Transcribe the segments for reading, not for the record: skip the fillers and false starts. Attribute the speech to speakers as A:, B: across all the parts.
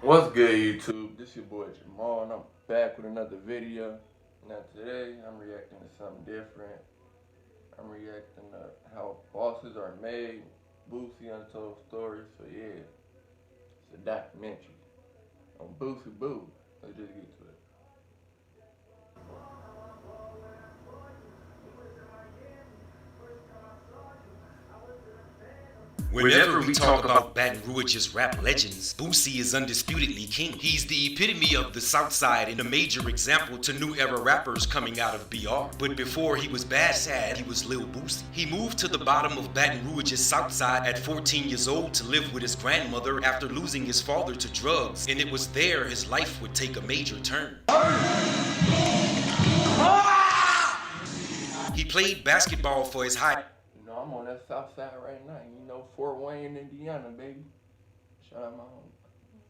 A: What's good, YouTube? This your boy Jamal, and I'm back with another video. Now today, I'm reacting to something different. I'm reacting to how bosses are made, Boosie Untold stories. So yeah, it's a documentary on Boosie Boo. Let's just get to it.
B: Whenever we talk about Baton Rouge's rap legends, Boosie is undisputedly king. He's the epitome of the South Side and a major example to new era rappers coming out of BR. But before he was Bad Sad, he was Lil Boosie. He moved to the bottom of Baton Rouge's South Side at 14 years old to live with his grandmother after losing his father to drugs, and it was there his life would take a major turn. He played basketball for his high.
A: I'm on that south side right now. You know, Fort Wayne, Indiana, baby. Shout out my home.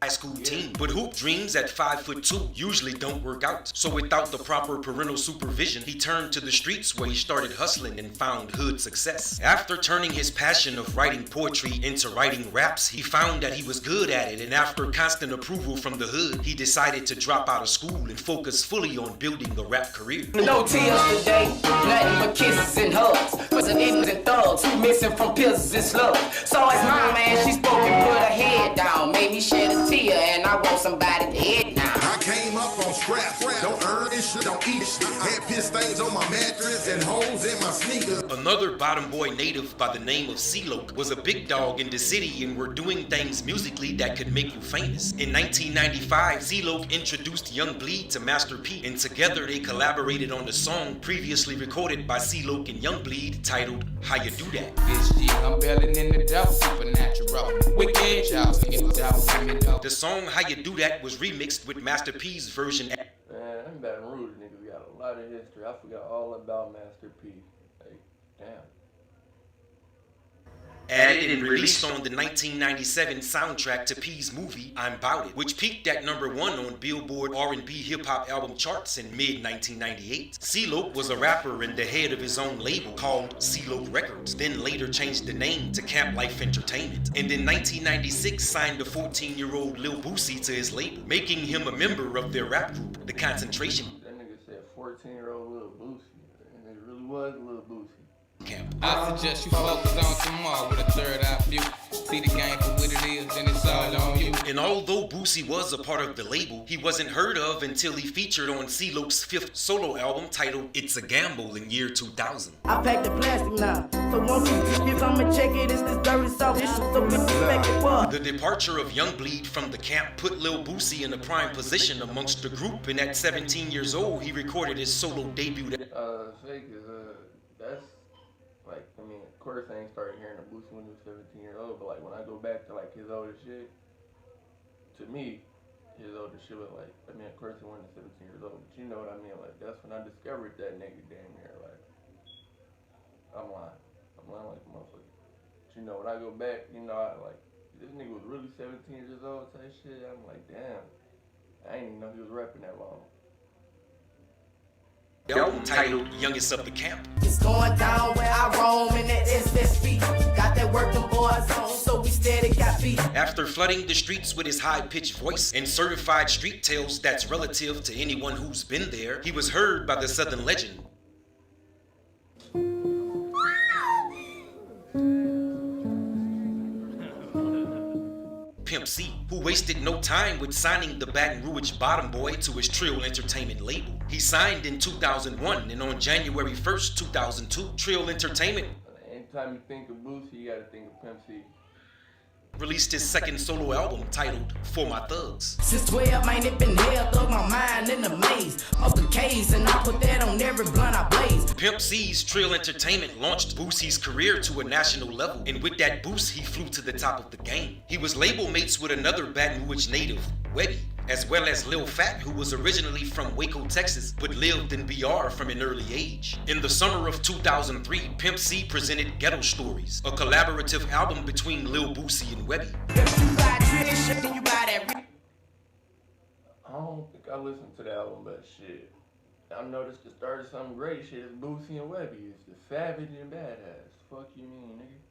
B: High school team, but hoop dreams at 5'2" usually don't work out. So without the proper parental supervision, he turned to the streets where he started hustling and found hood success. After turning his passion of writing poetry into writing raps, he found that he was good at it, and after constant approval from the hood, he decided to drop out of school and focus fully on building a rap career.
C: No tears today, nothing but kisses and hugs. Was an ignorant thug, missing from pills and slugs. Saw his mama and she spoke and put her head down, made me shed a tear, and I want somebody to hit now.
D: I came up on scraps, don't earn it, don't eat it. Had piss stains on my mattress and holes in my sneakers.
B: Another bottom boy native by the name of CeeLo was a big dog in the city and were doing things musically that could make you famous. In 1995, CeeLo introduced Young Bleed to Master P, and together they collaborated on a song previously recorded by CeeLo and Young Bleed titled How You Do That.
E: This year I'm belling in the devil, supernatural. Wicked, y'all in the devil.
B: The song How You Do That was remixed with Master P's version.
A: Man, I'm Baton Rouge niggas got a lot of history. I forgot all about Master P. Like, damn.
B: Added and released on the 1997 soundtrack to P's movie I'm Bout It, which peaked at #1 on Billboard R&B hip-hop album charts in mid-1998. CeeLo was a rapper and the head of his own label called CeeLo Records, then later changed the name to Camp Life Entertainment, and in 1996 signed a 14-year-old Lil Boosie to his label, making him a member of their rap group, The Concentration.
A: That nigga said 14-year-old Lil Boosie, and it really was Lil Boosie.
B: Camp.
E: I suggest you focus on tomorrow with a third eye view. See the game for what it is, then it's all on you.
B: And although Boosie was a part of the label, he wasn't heard of until he featured on CeeLo's 5th solo album titled It's a Gamble in year 2000.
C: I packed the plastic now, so won't you if I'ma check it, it's this dirty soft issue, so respect it was.
B: The departure of Young Bleed from the camp put Lil Boosie in a prime position amongst the group, and at 17 years old, he recorded his solo debut.
A: That's like, I mean, of course I ain't started hearing the Boosie when he was 17 years old, but like when I go back to like his older shit, to me, his older shit was like, I mean, of course he wasn't 17 years old, but you know what I mean, like that's when I discovered that nigga damn near, like, I'm lying like a motherfucker. But you know, when I go back, you know, I like, this nigga was really 17 years old type shit, I'm like, damn, I didn't even know he was rapping that long.
B: Album titled Youngest of the Camp.
C: It's going down where I roam in that SSB. Got that working boys on, so we steady got beat.
B: After flooding the streets with his high-pitched voice and certified street tales that's relative to anyone who's been there, he was heard by the Southern legend. Pimp C, who wasted no time with signing the Baton Rouge bottom boy to his Trill Entertainment label. He signed in 2001, and on January 1st, 2002, Trill Entertainment
A: Anytime you think of Boosie, you gotta think of Pimp C.
B: Released his second solo album titled For My Thugs.
C: Since 12, man, it been held up my mind in the maze of the case, and I put that on every blunt I blaze.
B: Pimp C's Trill Entertainment launched Boosie's career to a national level, and with that boost, he flew to the top of the game. He was label mates with another Baton Rouge native, Webby, as well as Lil Fat, who was originally from Waco, Texas, but lived in BR from an early age. In the summer of 2003, Pimp C presented Ghetto Stories, a collaborative album between Lil Boosie and Webby.
A: I don't think I listened to the album, but shit, I noticed the start of some great shit is Boosie and Webby. It's the Savage and Badass. Fuck you mean, nigga?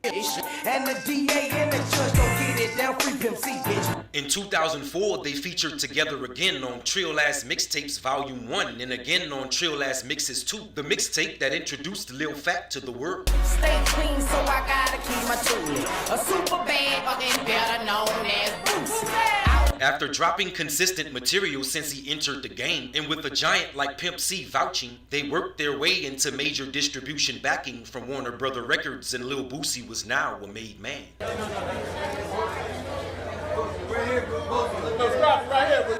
C: And the DA and the judge don't get it down, free Pimp C, bitch.
B: In In 2004, they featured together again on Trill Ass Mixtapes Volume 1 and again on Trill Ass Mixes 2, the mixtape that introduced Lil Fat to the world.
C: Stay clean, so I gotta keep my toolie. A super bad, fucking better known as Boosie.
B: After dropping consistent material since he entered the game, and with a giant like Pimp C vouching, they worked their way into major distribution backing from Warner Brother Records, and Lil Boosie was now a made man.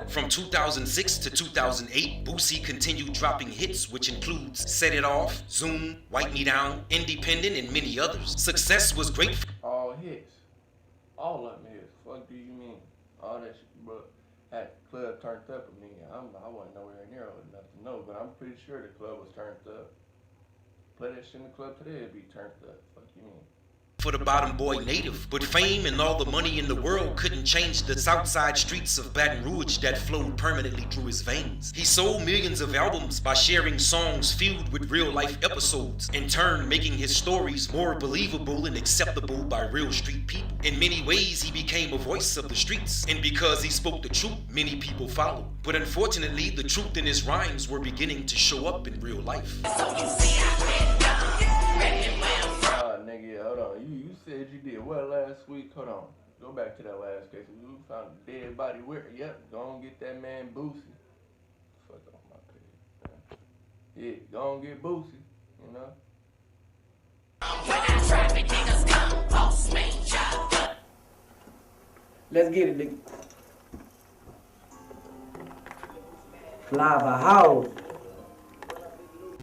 B: From 2006 to 2008, Boosie continued dropping hits, which includes Set It Off, Zoom, Wipe Me Down, Independent, and many others. Success was great.
A: All hits. All of them hits. Fuck do you mean? All that shit, bro. Had the club turned up with me. I wasn't nowhere near old enough to know, but I'm pretty sure the club was turned up. Play that shit in the club today, it'd be turned up. Fuck you mean?
B: For the bottom boy native, but fame and all the money in the world couldn't change the southside streets of Baton Rouge that flowed permanently through his veins. He sold millions of albums by sharing songs filled with real life episodes, in turn making his stories more believable and acceptable by real street people. In many ways, he became a voice of the streets, and because he spoke the truth, many people followed. But unfortunately, the truth in his rhymes were beginning to show up in real life.
A: Nigga, hold on. You said you did what last week? Hold on. Go back to that last case. You found a dead body where? Yep. Go and get that man Boosie. Fuck off my page. Yeah, go and get Boosie. You know?
F: Let's get it, nigga. Fly the house.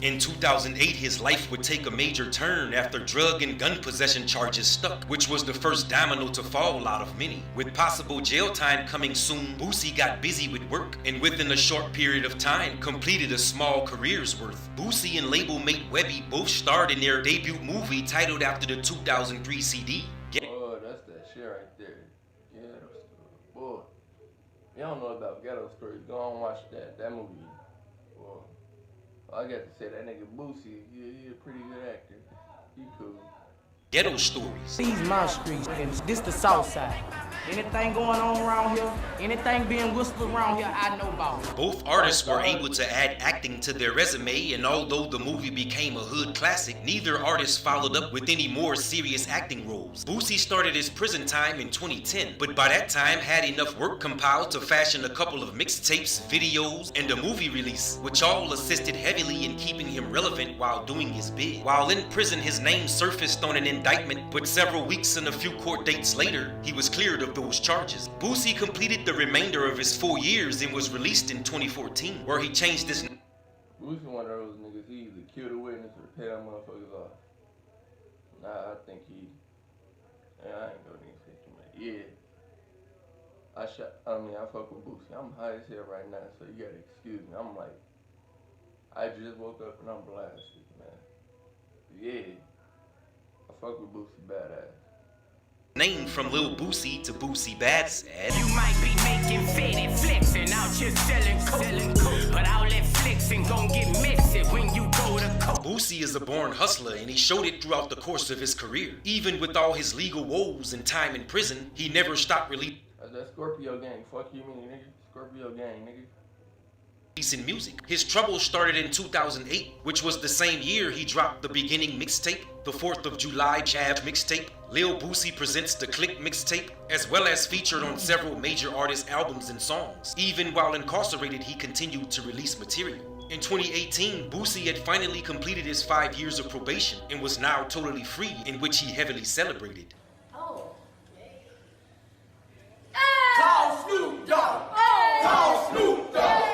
B: In 2008, his life would take a major turn after drug and gun possession charges stuck, which was the first domino to fall out of many. With possible jail time coming soon, Boosie got busy with work, and within a short period of time, completed a small career's worth. Boosie and label mate Webby both starred in their debut movie titled after the 2003 CD.
A: Oh, that's that shit right there. Ghetto Story. Boy, if you don't know about Ghetto Stories, go and watch that movie. Boy. I got to say that nigga Boosie, he a pretty good actor. He cool.
B: Ghetto Stories.
F: These my streets, and this the south side. Anything going on around here, anything being whispered around here, I know about it.
B: Both artists were able to add acting to their resume, and although the movie became a hood classic, neither artist followed up with any more serious acting roles. Boosie started his prison time in 2010, but by that time had enough work compiled to fashion a couple of mixtapes, videos, and a movie release, which all assisted heavily in keeping him relevant while doing his bid. While in prison, his name surfaced on an indictment, but several weeks and a few court dates later, he was cleared of those charges. Boosie completed the remainder of his 4 years and was released in 2014, where he changed his name.
A: Boosie one of those niggas, he either kill the witness or pay that motherfuckers off. Nah, I think I ain't gonna even say too much. Yeah. I fuck with Boosie. I'm high as hell right now, so you gotta excuse me. I'm like, I just woke up and I'm blasted, man. Yeah. I fuck with BoosieBadazz.
B: Name from Lil Boosie to BoosieBadazz.
C: You might be making faded flicks and out just selling coke, but all that flexing gon' get messy when you go to coke.
B: Boosie is a born hustler, and he showed it throughout the course of his career. Even with all his legal woes and time in prison, he never stopped releasing
A: That Scorpio gang. Fuck you mean, nigga. Scorpio gang, nigga.
B: in music. His trouble started in 2008, which was the same year he dropped the Beginning mixtape, the 4th of July Jab mixtape, Lil Boosie Presents the Click mixtape, as well as featured on several major artist albums and songs. Even while incarcerated, he continued to release material. In 2018, Boosie had finally completed his 5 years of probation and was now totally free, in which he heavily celebrated.
C: Call Snoop Dogg! Call Snoop Dogg!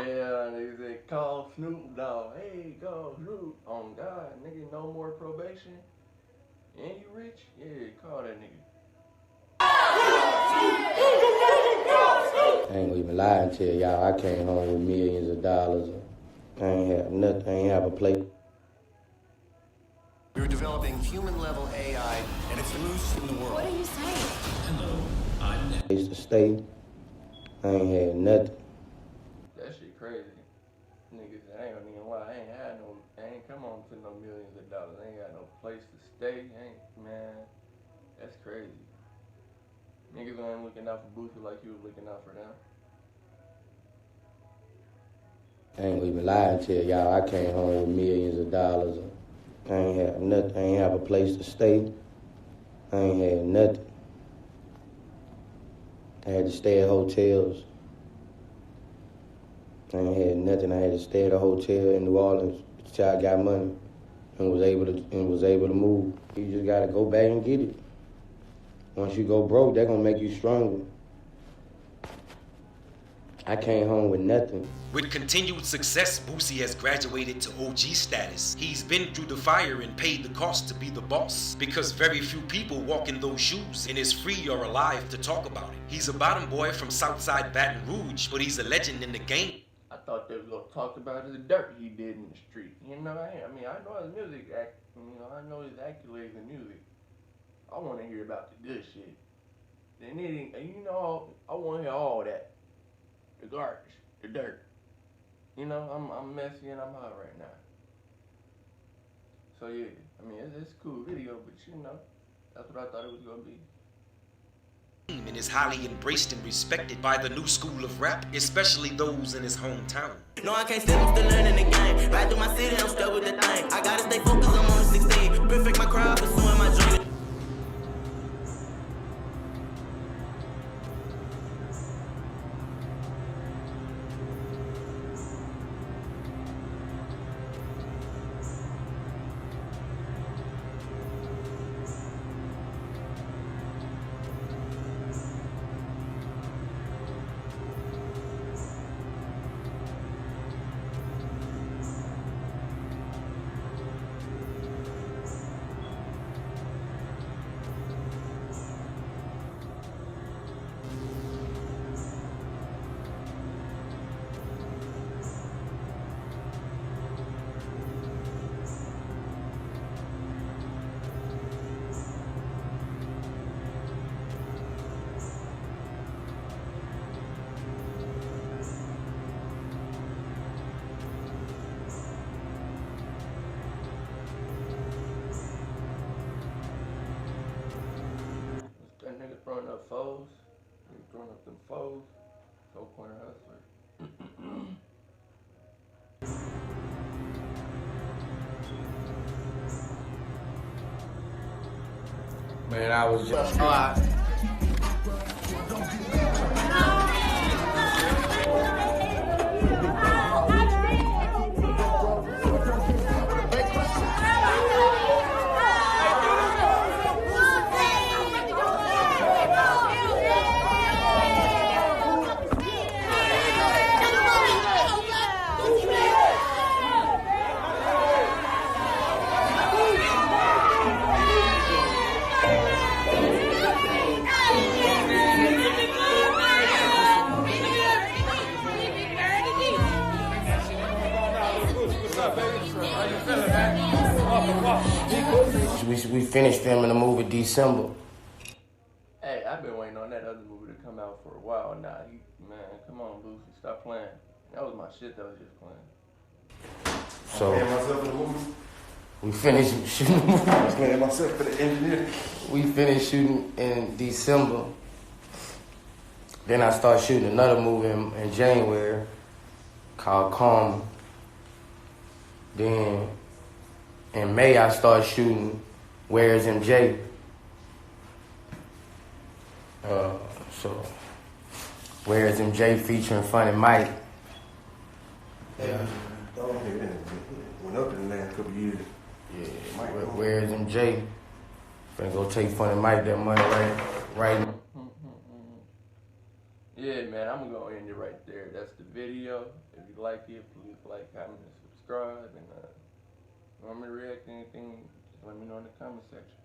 A: Yeah, nigga said, call Snoop Dogg. Hey, go Snoop. On God, nigga, no more probation. And you rich? Yeah, call that nigga.
G: I ain't gonna even lie and tell y'all I came home with millions of dollars. I ain't have nothing, I ain't have a plate.
H: We were developing human-level AI, and it's the most in the world.
I: What are you saying?
H: Hello, I'm Nick.
G: Place to stay. I ain't had nothing.
A: That shit crazy. Niggas, I ain't gonna even lie. I ain't come home to no millions of dollars. I ain't got no place to stay. Man, that's crazy. niggas ain't looking out for Boosie like he was looking out for them.
G: I ain't gonna even lie and tell y'all I came home with millions of dollars. I ain't have nothing. I ain't have a place to stay. I ain't had nothing. I had to stay at hotels. I ain't had nothing. I had to stay at a hotel in New Orleans until I got money and was able to move. You just gotta go back and get it. Once you go broke, they're gonna make you stronger. I came home with nothing.
B: With continued success, Boosie has graduated to OG status. He's been through the fire and paid the cost to be the boss, because very few people walk in those shoes and is free or alive to talk about it. He's a bottom boy from Southside Baton Rouge, but he's a legend in the game.
A: I thought they was gonna talk about his dirt he did in the street. You know, I mean, I know his music I know his accolades in music. I want to hear about the good shit. And you know, I want to hear all that. The garbage, the dirt. You know, I'm messy and I'm hot right now. So yeah, I mean, it's a cool video, but you know, that's what I thought it was gonna be.
B: And is highly embraced and respected by the new school of rap, especially those in his hometown.
I: No, I can't step, I'm still learning the game. Ride through my city, I'm stuck with the thing. I gotta stay focused, I'm on the 16. Perfect my crowd, pursuing my dream.
A: Throwing up foes. He throwing up them foes. 4-pointer hustler.
G: Man, I was just... We finished filming the movie December.
A: Hey, I've been waiting on that other movie to come out for a while now. Man, come on, Boosie, stop playing. That was my shit that was just playing.
G: So,
D: myself in the movie.
G: we finished shooting the movie.
D: I was playing myself for the engineer.
G: We finished shooting in December. Then I started shooting another movie in January called Karma. Then in May I started shooting Where's MJ? So Where's MJ featuring Funny Mike.
D: Yeah. Went up in the last couple years.
G: Yeah, Where's MJ? Finna go take Funny Mike that money right now.
A: Yeah, man, I'm gonna end it right there. That's the video. If you like it, please like, comment, and subscribe. And if you want me to react to anything, just let me know in the comment section.